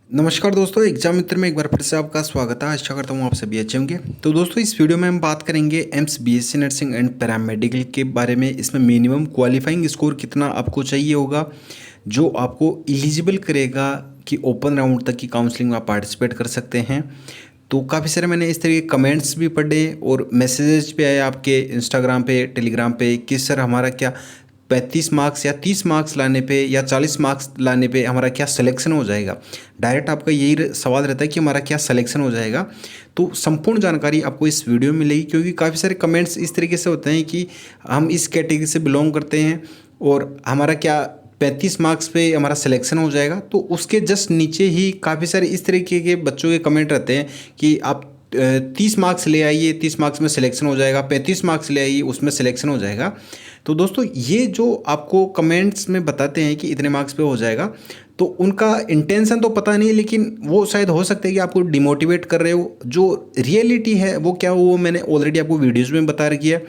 नमस्कार दोस्तों, एग्जाम मित्र में एक बार फिर से आपका स्वागत है। आशा करता हूँ आप सभी अच्छे होंगे। तो दोस्तों, इस वीडियो में हम बात करेंगे AIIMS BSc nursing and paramedical के बारे में। इसमें मिनिमम क्वालिफाइंग स्कोर कितना आपको चाहिए होगा जो आपको एलिजिबल करेगा कि ओपन राउंड तक की काउंसलिंग में आप पार्टिसिपेट कर सकते हैं। तो काफ़ी सारे मैंने इस तरह के कमेंट्स भी पढ़े और मैसेजेस भी आए आपके इंस्टाग्राम पे, टेलीग्राम पे कि सर हमारा क्या 35 मार्क्स या 30 मार्क्स लाने पे या 40 मार्क्स लाने पे हमारा क्या सिलेक्शन हो जाएगा। डायरेक्ट आपका यही सवाल रहता है कि हमारा क्या सिलेक्शन हो जाएगा। तो संपूर्ण जानकारी आपको इस वीडियो में मिलेगी, क्योंकि काफ़ी सारे कमेंट्स इस तरीके से होते हैं कि हम इस कैटेगरी से बिलोंग करते हैं और हमारा क्या 35 मार्क्स पे हमारा सिलेक्शन हो जाएगा। तो उसके जस्ट नीचे ही काफ़ी सारे इस तरीके के बच्चों के कमेंट रहते हैं कि आप 30 मार्क्स ले आइए, 30 मार्क्स में सिलेक्शन हो जाएगा, 35 मार्क्स ले आइए उसमें सिलेक्शन हो जाएगा। तो दोस्तों, ये जो आपको कमेंट्स में बताते हैं कि इतने मार्क्स पे हो जाएगा, तो उनका इंटेंशन तो पता नहीं, लेकिन वो शायद हो सकता है कि आपको डिमोटिवेट कर रहे हो। जो रियलिटी है वो क्या हो, वो मैंने ऑलरेडी आपको वीडियोज़ में बता रखी है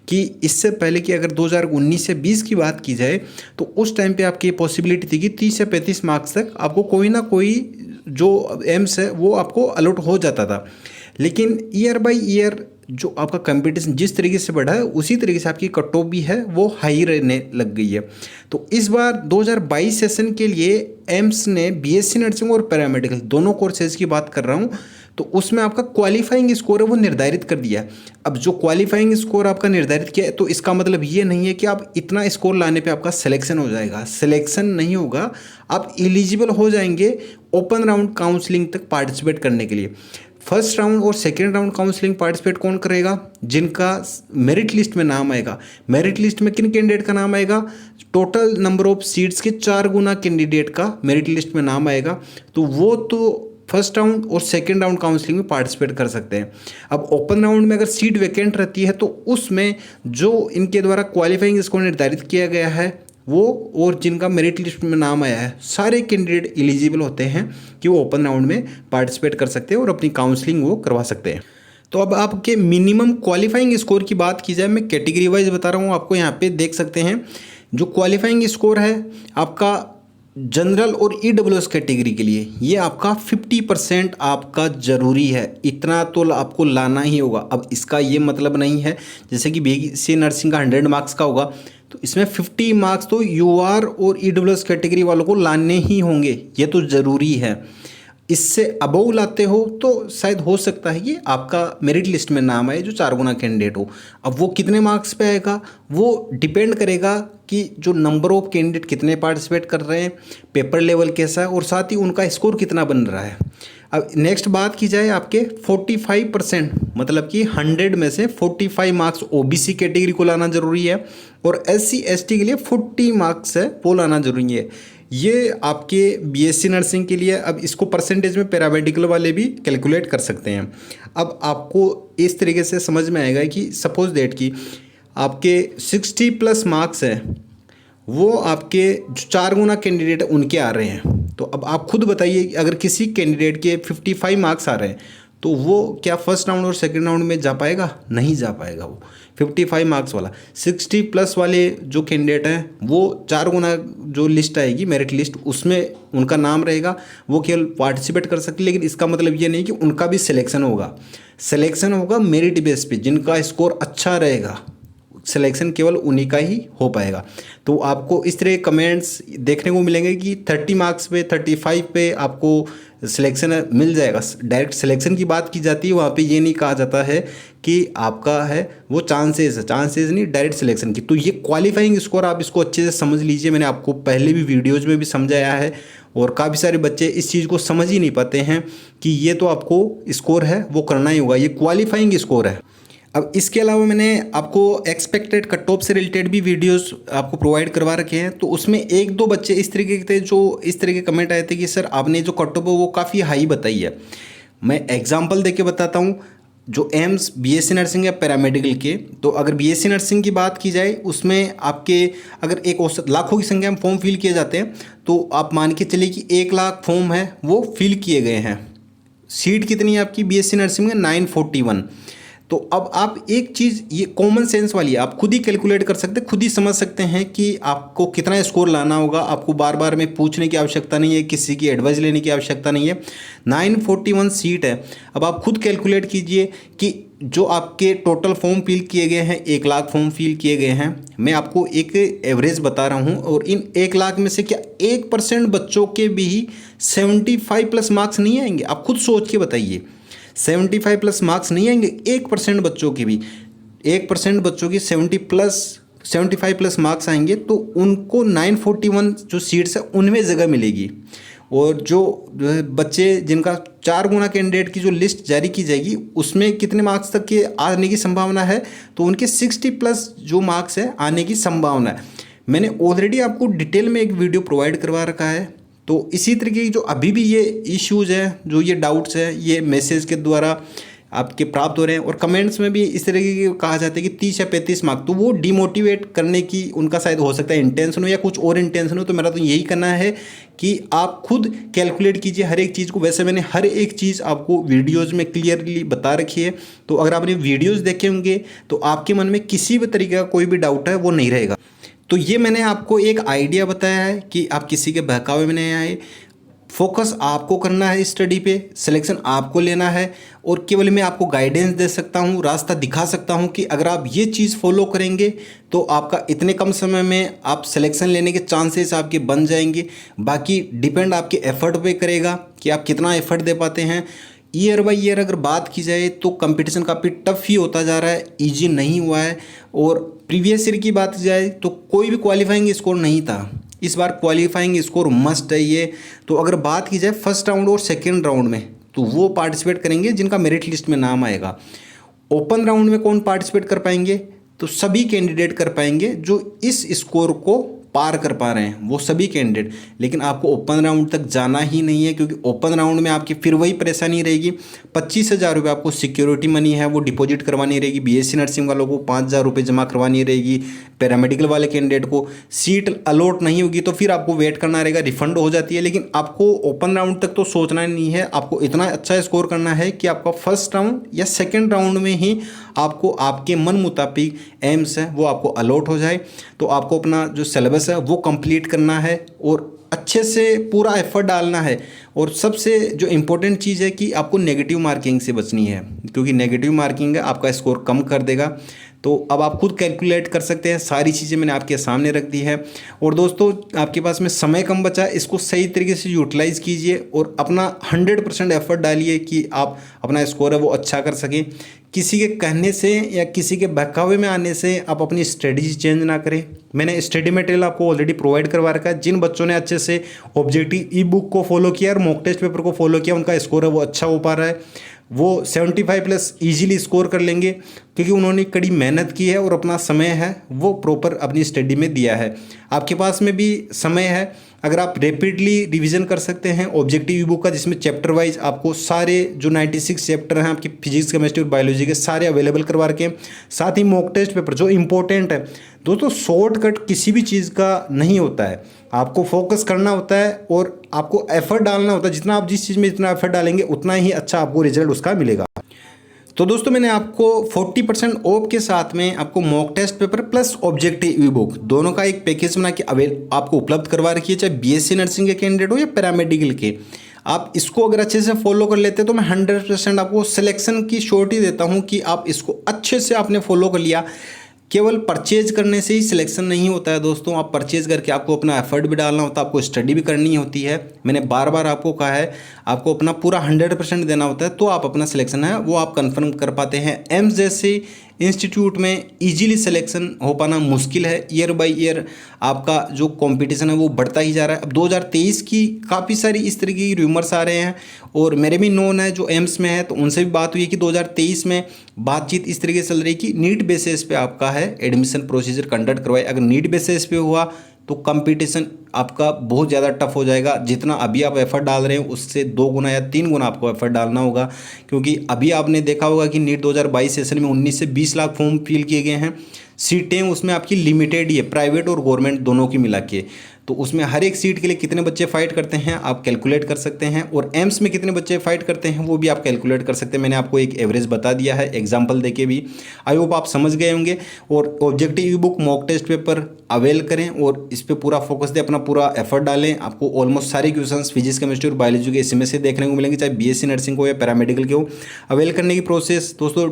कि इससे पहले कि अगर 2019 से 20 की बात की जाए तो उस टाइम पे आपकी पॉसिबिलिटी थी कि 30 से 35 मार्क्स तक आपको कोई ना कोई जो एम्स है वो आपको अलॉट हो जाता था। लेकिन ईयर बाय ईयर जो आपका कंपटीशन जिस तरीके से बढ़ा है उसी तरीके से आपकी कट ऑफ भी है वो हाई रहने लग गई है। तो इस बार 2022 सेशन के लिए एम्स ने बीएससी नर्सिंग और पैरामेडिकल दोनों कोर्सेज की बात कर रहा हूँ, तो उसमें आपका क्वालिफाइंग स्कोर है वो निर्धारित कर दिया है। अब जो क्वालिफाइंग स्कोर आपका निर्धारित किया है, तो इसका मतलब ये नहीं है कि आप इतना स्कोर लाने पे आपका सिलेक्शन हो जाएगा। सिलेक्शन नहीं होगा, आप एलिजिबल हो जाएंगे ओपन राउंड काउंसलिंग तक पार्टिसिपेट करने के लिए। फर्स्ट राउंड और सेकेंड राउंड काउंसलिंग पार्टिसिपेट कौन करेगा? जिनका मेरिट लिस्ट में नाम आएगा। मेरिट लिस्ट में किन कैंडिडेट का नाम आएगा? टोटल नंबर ऑफ सीट्स के 4 गुना कैंडिडेट का मेरिट लिस्ट में नाम आएगा। तो वो तो फर्स्ट राउंड और सेकेंड राउंड काउंसलिंग में पार्टिसिपेट कर सकते हैं। अब ओपन राउंड में अगर सीट वैकेंट रहती है तो उसमें जो इनके द्वारा क्वालिफाइंग स्कोर निर्धारित किया गया है वो और जिनका मेरिट लिस्ट में नाम आया है, सारे कैंडिडेट एलिजिबल होते हैं कि वो ओपन राउंड में पार्टिसिपेट कर सकते हैं और अपनी काउंसलिंग वो करवा सकते हैं। तो अब आपके मिनिमम क्वालिफाइंग स्कोर की बात की जाए, मैं कैटेगरी वाइज बता रहा हूँ आपको। यहाँ पे देख सकते हैं जो क्वालिफाइंग स्कोर है आपका जनरल और ईडब्ल्यूएस कैटेगरी के लिए, ये आपका 50% आपका ज़रूरी है। इतना तो आपको लाना ही होगा। अब इसका ये मतलब नहीं है जैसे कि बीएससी नर्सिंग का 100 मार्क्स का होगा तो इसमें 50 मार्क्स तो यूआर और ईडब्ल्यूएस कैटेगरी वालों को लाने ही होंगे, ये तो ज़रूरी है। इससे अबव लाते हो तो शायद हो सकता है कि आपका मेरिट लिस्ट में नाम आए जो 4 गुना कैंडिडेट हो। अब वो कितने मार्क्स पे आएगा वो डिपेंड करेगा कि जो नंबर ऑफ कैंडिडेट कितने पार्टिसिपेट कर रहे हैं, पेपर लेवल कैसा है और साथ ही उनका स्कोर कितना बन रहा है। अब नेक्स्ट बात की जाए आपके 45%, मतलब कि 100 में से 45 मार्क्स ओबीसी कैटेगरी को लाना ज़रूरी है और एससी एसटी के लिए 40 मार्क्स है वो लाना ज़रूरी है। ये आपके बीएससी नर्सिंग के लिए। अब इसको परसेंटेज में पैरामेडिकल वाले भी कैलकुलेट कर सकते हैं। अब आपको इस तरीके से समझ में आएगा कि सपोज दैट कि आपके 60+ मार्क्स हैं वो आपके जो 4 गुना कैंडिडेट उनके आ रहे हैं। तो अब आप खुद बताइए, अगर किसी कैंडिडेट के 55 मार्क्स आ रहे हैं तो वो क्या फर्स्ट राउंड और सेकंड राउंड में जा पाएगा? नहीं जा पाएगा। वो 55 मार्क्स वाला 60+ वाले जो कैंडिडेट हैं वो 4 गुना जो लिस्ट आएगी मेरिट लिस्ट, उसमें उनका नाम रहेगा, वो केवल पार्टिसिपेट कर सकते। लेकिन इसका मतलब ये नहीं कि उनका भी सिलेक्शन होगा। सिलेक्शन होगा मेरिट बेस पे, जिनका स्कोर अच्छा रहेगा सिलेक्शन केवल उन्हीं का ही हो पाएगा। तो आपको इस तरह कमेंट्स देखने को मिलेंगे कि 30 मार्क्स पे 35 पे आपको सिलेक्शन मिल जाएगा। डायरेक्ट सिलेक्शन की बात की जाती है, वहाँ पे ये नहीं कहा जाता है कि आपका है वो चांसेस है, चांसेस नहीं डायरेक्ट सिलेक्शन की। तो ये क्वालिफाइंग स्कोर आप इसको अच्छे से समझ लीजिए। मैंने आपको पहले भी वीडियोज़ में भी समझाया है और काफ़ी सारे बच्चे इस चीज़ को समझ ही नहीं पाते हैं कि ये तो आपको स्कोर है वो करना ही होगा, ये क्वालिफाइंग स्कोर है। अब इसके अलावा मैंने आपको एक्सपेक्टेड कट ऑफ से रिलेटेड भी वीडियोस आपको प्रोवाइड करवा रखे हैं। तो उसमें 1-2 बच्चे इस तरीके के थे जो इस तरह के कमेंट आए थे कि सर आपने जो कट ऑफ है वो काफ़ी हाई बताई है। मैं एग्जांपल देके बताता हूँ। जो एम्स बीएससी नर्सिंग या पैरामेडिकल के, तो अगर बीएससी नर्सिंग की बात की जाए उसमें आपके अगर एक औसत लाखों की संख्या में फॉर्म फिल किए जाते हैं तो आप मान के चलिए कि 1 लाख फॉर्म है वो फिल किए गए हैं। सीट कितनी है आपकी बीएससी नर्सिंग में? 941। तो अब आप एक चीज़ ये कॉमन सेंस वाली है, आप खुद ही कैलकुलेट कर सकते हैं, खुद ही समझ सकते हैं कि आपको कितना स्कोर लाना होगा। आपको बार बार में पूछने की आवश्यकता नहीं है, किसी की एडवाइस लेने की आवश्यकता नहीं है। 941 सीट है। अब आप खुद कैलकुलेट कीजिए कि जो आपके टोटल फॉर्म फिल किए गए हैं, 1 लाख फॉर्म फिल किए गए हैं। मैं आपको एक एवरेज बता रहा हूं, और इन 1 लाख में से क्या 1% बच्चों के भी 75 प्लस मार्क्स नहीं आएंगे? आप खुद सोच के बताइए, 75 प्लस मार्क्स नहीं आएंगे 1% बच्चों के भी? 1% बच्चों की 75 प्लस मार्क्स आएंगे, तो उनको 941 जो सीट्स है उनमें जगह मिलेगी। और जो बच्चे जिनका 4 गुना कैंडिडेट की जो लिस्ट जारी की जाएगी, उसमें कितने मार्क्स तक के आने की संभावना है? तो उनके 60 प्लस जो मार्क्स है आने की संभावना है। मैंने ऑलरेडी आपको डिटेल में एक वीडियो प्रोवाइड करवा रखा है। तो इसी तरीके की जो अभी भी ये इश्यूज़ हैं, जो ये डाउट्स हैं, ये मैसेज के द्वारा आपके प्राप्त हो रहे हैं, और कमेंट्स में भी इस तरीके की कहा जाता है कि 30 या 35 मार्क्स, तो वो डिमोटिवेट करने की उनका शायद हो सकता है इंटेंशन हो, या कुछ और इंटेंशन हो। तो मेरा तो यही करना है कि आप खुद कैलकुलेट कीजिए हर एक चीज़ को। वैसे मैंने हर एक चीज़ आपको वीडियोज़ में क्लियरली बता रखी है, तो अगर आपने वीडियोज़ देखे होंगे तो आपके मन में किसी भी तरीके का कोई भी डाउट है वो नहीं रहेगा। तो ये मैंने आपको एक आइडिया बताया है कि आप किसी के बहकावे में नहीं आए। फोकस आपको करना है स्टडी पे, सिलेक्शन आपको लेना है, और केवल मैं आपको गाइडेंस दे सकता हूँ, रास्ता दिखा सकता हूँ कि अगर आप ये चीज़ फॉलो करेंगे तो आपका इतने कम समय में आप सिलेक्शन लेने के चांसेस आपके बन जाएंगे। बाकी डिपेंड आपके एफर्ट पे करेगा कि आप कितना एफर्ट दे पाते हैं। ईयर बाय ईयर अगर बात की जाए तो कंपटीशन काफ़ी टफ ही होता जा रहा है, ईजी नहीं हुआ है। और प्रीवियस ईयर की बात की जाए तो कोई भी क्वालिफाइंग स्कोर नहीं था, इस बार क्वालिफाइंग स्कोर मस्ट है ये। तो अगर बात की जाए फर्स्ट राउंड और सेकेंड राउंड में, तो वो पार्टिसिपेट करेंगे जिनका मेरिट लिस्ट में नाम आएगा। ओपन राउंड में कौन पार्टिसिपेट कर पाएंगे? तो सभी कैंडिडेट कर पाएंगे जो इस स्कोर को पार कर पा रहे हैं, वो सभी कैंडिडेट। लेकिन आपको ओपन राउंड तक जाना ही नहीं है, क्योंकि ओपन राउंड में आपकी फिर वही परेशानी रहेगी। 25,000 रुपये आपको सिक्योरिटी मनी है वो डिपॉजिट करवानी रहेगी। बीएससी नर्सिंग वालों को 5,000 रुपये जमा करवानी रहेगी। पैरामेडिकल वाले कैंडिडेट को सीट अलॉट नहीं होगी तो फिर आपको वेट करना रहेगा, रिफंड हो जाती है। लेकिन आपको ओपन राउंड तक तो सोचना नहीं है, आपको इतना अच्छा स्कोर करना है कि आपका फर्स्ट राउंड या सेकेंड राउंड में ही आपको आपके मन मुताबिक एम्स है वो आपको अलॉट हो जाए। तो आपको अपना जो सिलेबस है वो कंप्लीट करना है और अच्छे से पूरा एफर्ट डालना है। और सबसे जो इम्पोर्टेंट चीज़ है कि आपको नेगेटिव मार्किंग से बचनी है, क्योंकि नेगेटिव मार्किंग है आपका स्कोर कम कर देगा। तो अब आप खुद कैलकुलेट कर सकते हैं, सारी चीज़ें मैंने आपके सामने रख दी है। और दोस्तों आपके पास में समय कम बचा है, इसको सही तरीके से यूटिलाइज़ कीजिए और अपना 100% एफर्ट डालिए कि आप अपना स्कोर है वो अच्छा कर सकें। किसी के कहने से या किसी के बहकावे में आने से आप अपनी स्ट्रेटजी चेंज ना करें। मैंने स्टडी मटेरियल आपको ऑलरेडी प्रोवाइड करवा रखा है। जिन बच्चों ने अच्छे से ऑब्जेक्टिव ई बुक को फॉलो किया और मॉक टेस्ट पेपर को फॉलो किया, उनका स्कोर है वो अच्छा हो पा रहा है, वो 75 प्लस ईजिली स्कोर कर लेंगे, क्योंकि उन्होंने कड़ी मेहनत की है और अपना समय है वो प्रॉपर अपनी स्टडी में दिया है। आपके पास में भी समय है, अगर आप रैपिडली रिवीजन कर सकते हैं ऑब्जेक्टिव ई बुक का, जिसमें चैप्टर वाइज आपको सारे जो 96 चैप्टर हैं आपकी फिजिक्स केमिस्ट्री और बायोलॉजी के सारे अवेलेबल करवा रखे हैं। साथ ही मॉक टेस्ट पेपर जो इंपॉर्टेंट है दोस्तों, शॉर्टकट किसी भी चीज़ का नहीं होता है, आपको फोकस करना होता है और आपको एफर्ट डालना होता है। जितना आप जिस चीज़ में जितना एफर्ट डालेंगे उतना ही अच्छा आपको रिजल्ट उसका मिलेगा। तो दोस्तों मैंने आपको 40% ऑफ के साथ में आपको mock test paper plus objective e book दोनों का एक पैकेज बना के आपको उपलब्ध करवा रखी है, चाहे बीएससी नर्सिंग के कैंडिडेट हो या पैरामेडिकल के। आप इसको अगर अच्छे से फॉलो कर लेते हैं तो मैं 100% आपको सिलेक्शन की श्योरिटी देता हूं कि आप इसको अच्छे से आपने फॉलो कर लिया। केवल परचेज करने से ही सिलेक्शन नहीं होता है दोस्तों, आप परचेज करके आपको अपना एफर्ट भी डालना होता है, आपको स्टडी भी करनी होती है। मैंने बार बार आपको कहा है आपको अपना पूरा 100% देना होता है, तो आप अपना सिलेक्शन है वो आप कंफर्म कर पाते हैं। एम्स जैसे इंस्टीट्यूट में इजीली सिलेक्शन हो पाना मुश्किल है। ईयर बाय ईयर आपका जो कंपटीशन है वो बढ़ता ही जा रहा है। अब 2023 की काफ़ी सारी इस तरीके की रूमर्स आ रहे हैं, और मेरे भी नोन है जो एम्स में है, तो उनसे भी बात हुई है कि 2023 में बातचीत इस तरीके से चल रही कि नीट बेसिस पे आपका है एडमिशन प्रोसीजर कंडक्ट करवाए। अगर नीट बेसिस पे हुआ तो कंपटीशन आपका बहुत ज़्यादा टफ हो जाएगा। जितना अभी आप एफर्ट डाल रहे हैं उससे 2 गुना या 3 गुना आपको एफर्ट डालना होगा, क्योंकि अभी आपने देखा होगा कि नीट 2022 सेशन में 19 से 20 लाख फॉर्म फिल किए गए हैं। सीटें उसमें आपकी लिमिटेड ही है, प्राइवेट और गवर्नमेंट दोनों की मिला के। तो उसमें हर एक सीट के लिए कितने बच्चे फाइट करते हैं आप कैलकुलेट कर सकते हैं, और एम्स में कितने बच्चे फाइट करते हैं वो भी आप कैलकुलेट कर सकते हैं। मैंने आपको एक एवरेज बता दिया है एग्जांपल देके भी। आई होप आप समझ गए होंगे। और objective e book mock test paper avail करें और इस पर पूरा फोकस दें, अपना पूरा एफर्ट डालें। आपको ऑलमोस्ट सारे क्वेश्चंस फिजिक्स, केमिस्ट्री और बायोलॉजी के इसमें से देखने को मिलेंगे, चाहे बीएससी नर्सिंग हो या पैरामेडिकल के हो। अवेल करने की प्रोसेस दोस्तों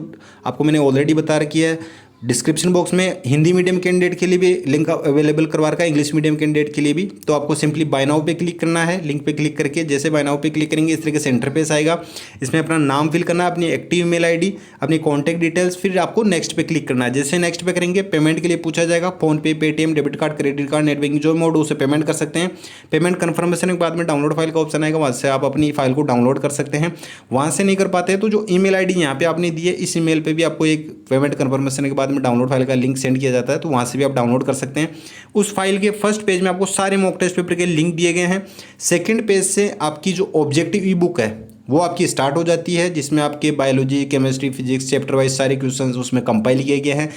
आपको मैंने ऑलरेडी बता रखी है। डिस्क्रिप्शन बॉक्स में हिंदी मीडियम कैंडिडेट के लिए भी लिंक अवेलेबल करवा रखा है, इंग्लिश मीडियम कैंडिडेट के लिए भी। तो आपको सिंपली बाय नाउ पे क्लिक करना है, लिंक पे क्लिक करके जैसे बाय नाउ पे क्लिक करेंगे इस तरीके से इंटरफेस आएगा। इसमें अपना नाम फिल करना है, अपनी एक्टिव ईमेल आईडी, अपनी कॉन्टैक्ट डिटेल्स, फिर आपको नेक्स्ट पे क्लिक करना है। जैसे नेक्स्ट पे करेंगे पेमेंट के लिए पूछा जाएगा, फोन पे, Paytm, debit card, credit card, net banking जो मोड उसे पेमेंट कर सकते हैं। पेमेंट कन्फर्मेशन के बाद में डाउनलोड फाइल का ऑप्शन आएगा, वहाँ से आप अपनी फाइल को डाउनलोड कर सकते हैं। वहाँ से नहीं कर पाते हैं तो जो ईमेल आईडी यहाँ पे आपने दी है इस ईमेल पे भी आपको एक पेमेंट कन्फर्मेशन के बाद में डाउनलोड फाइल का लिंक सेंड किया जाता है, तो वहाँ से भी आप डाउनलोड कर सकते हैं। उस फाइल के फर्स्ट पेज में आपको सारे मॉक टेस्ट पेपर के लिंक दिए गए हैं। सेकंड पेज से आपकी जो ऑब्जेक्टिव ई बुक है वो आपकी स्टार्ट हो जाती है, जिसमें आपके biology, chemistry, physics chapter wise सारे क्वेश्चन उसमें कंपाइल किए गए हैं।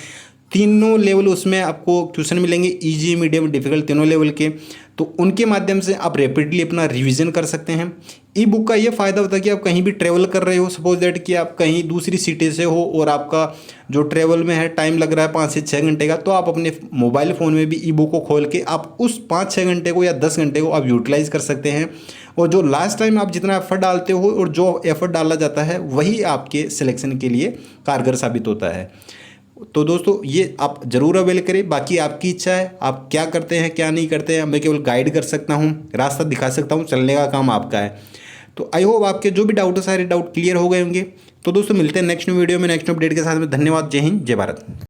तीनों लेवल उसमें आपको क्वेश्चन मिलेंगे, इजी, मीडियम, डिफिकल्ट, तीनों लेवल के। तो उनके माध्यम से आप रैपिडली अपना रिवीजन कर सकते हैं। ई बुक का ये फ़ायदा होता है कि आप कहीं भी ट्रैवल कर रहे हो, सपोज दैट कि आप कहीं दूसरी सिटी से हो और आपका जो ट्रैवल में है टाइम लग रहा है 5 से 6 घंटे का, तो आप अपने मोबाइल फ़ोन में भी ई बुक को खोल के आप उस 5-6 घंटे को या 10 घंटे को आप यूटिलाइज़ कर सकते हैं। और जो लास्ट टाइम आप जितना एफर्ट डालते हो और जो एफर्ट डाला जाता है वही आपके सिलेक्शन के लिए कारगर साबित होता है। तो दोस्तों ये आप ज़रूर अवेल करें। बाकी आपकी इच्छा है, आप क्या करते हैं क्या नहीं करते हैं, मैं केवल गाइड कर सकता हूँ, रास्ता दिखा सकता हूँ, चलने का काम आपका है। तो आई होप आपके जो भी डाउट है सारे डाउट क्लियर हो गए होंगे। तो दोस्तों मिलते हैं नेक्स्ट वीडियो में नेक्स्ट अपडेट के साथ में। धन्यवाद। जय हिंद, जय भारत।